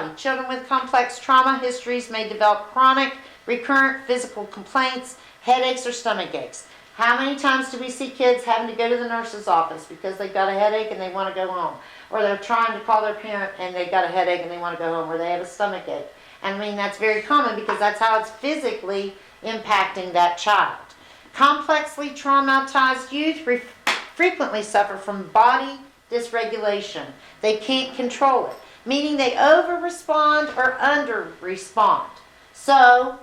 study. Children with complex trauma histories may develop chronic, recurrent physical complaints, headaches, or stomach aches. How many times do we see kids having to go to the nurse's office because they've got a headache and they want to go home? Or they're trying to call their parent and they've got a headache and they want to go home, or they have a stomach ache. And I mean, that's very common because that's how it's physically impacting that child. Complexly traumatized youth frequently suffer from body dysregulation. They can't control it, meaning they over-respond or under-respond. So,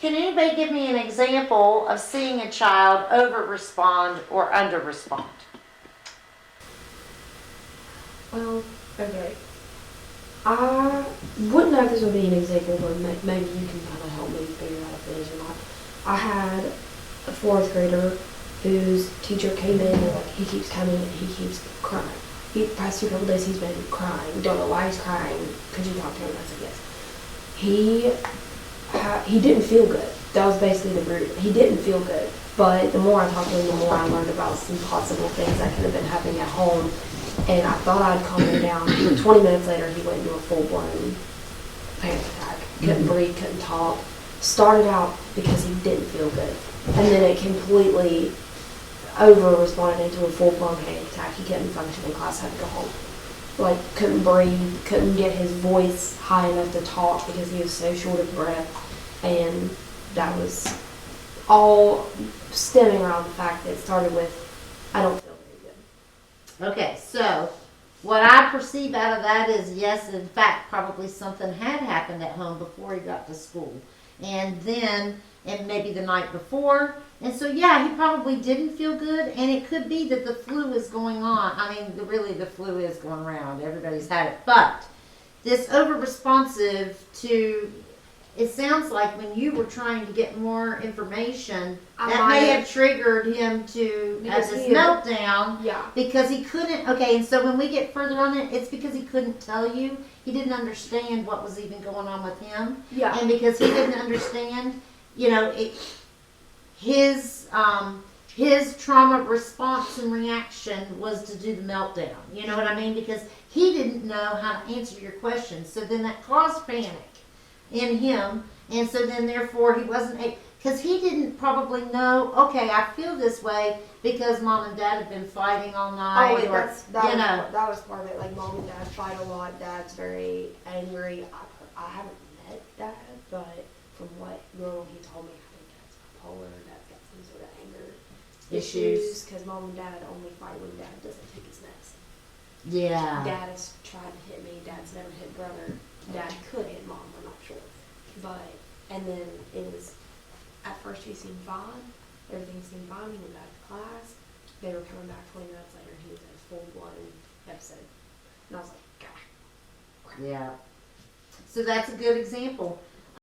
can anybody give me an example of seeing a child over-respond or under-respond? Well, okay. I wouldn't know if this would be an example, but maybe you can kind of help me figure out if it is or not. I had a fourth grader whose teacher came in and he keeps coming and he keeps crying. The past couple days he's been crying. We don't know why he's crying. Could you talk to him? I said yes. He didn't feel good. That was basically the root. He didn't feel good. But the more I talked to him, the more I learned about some possible things that could have been happening at home. And I thought I'd calm him down. 20 minutes later, he went into a full-blown panic attack. Couldn't breathe, couldn't talk. Started out because he didn't feel good. And then it completely over-responded into a full-blown panic attack. He couldn't function in class, had to go home. Like, couldn't breathe, couldn't get his voice high enough to talk because he was so short of breath. And that was all stemming around the fact that it started with, I don't feel very good. Okay, so what I perceive out of that is, yes, in fact, probably something had happened at home before he got to school. And then, and maybe the night before. And so, yeah, he probably didn't feel good. And it could be that the flu is going on. I mean, really, the flu is going around. Everybody's had it. But this over-responsive to, it sounds like when you were trying to get more information, that may have triggered him to have this meltdown. Yeah. Because he couldn't, okay, and so when we get further on it, it's because he couldn't tell you. He didn't understand what was even going on with him. Yeah. And because he didn't understand, you know, his trauma response and reaction was to do the meltdown. You know what I mean? Because he didn't know how to answer your questions. So then that caused panic in him. And so then therefore he wasn't, because he didn't probably know, okay, I feel this way because mom and dad have been fighting all night. Oh, wait, that was part of it. Like, mom and dad fight a lot. Dad's very angry. I haven't met Dad, but from what little he told me, I think Dad's bipolar. Dad's got some sort of anger issues. Because mom and dad only fight when Dad doesn't take his medicine. Yeah. Dad has tried to hit me. Dad's never hit brother. Dad could hit mom. I'm not sure. But, and then it was, at first he seemed fine. Everything seemed fine. He went back to class. They were coming back 20 minutes later. He was in a full-blown episode. And I was like, God. Yeah. So that's a good example.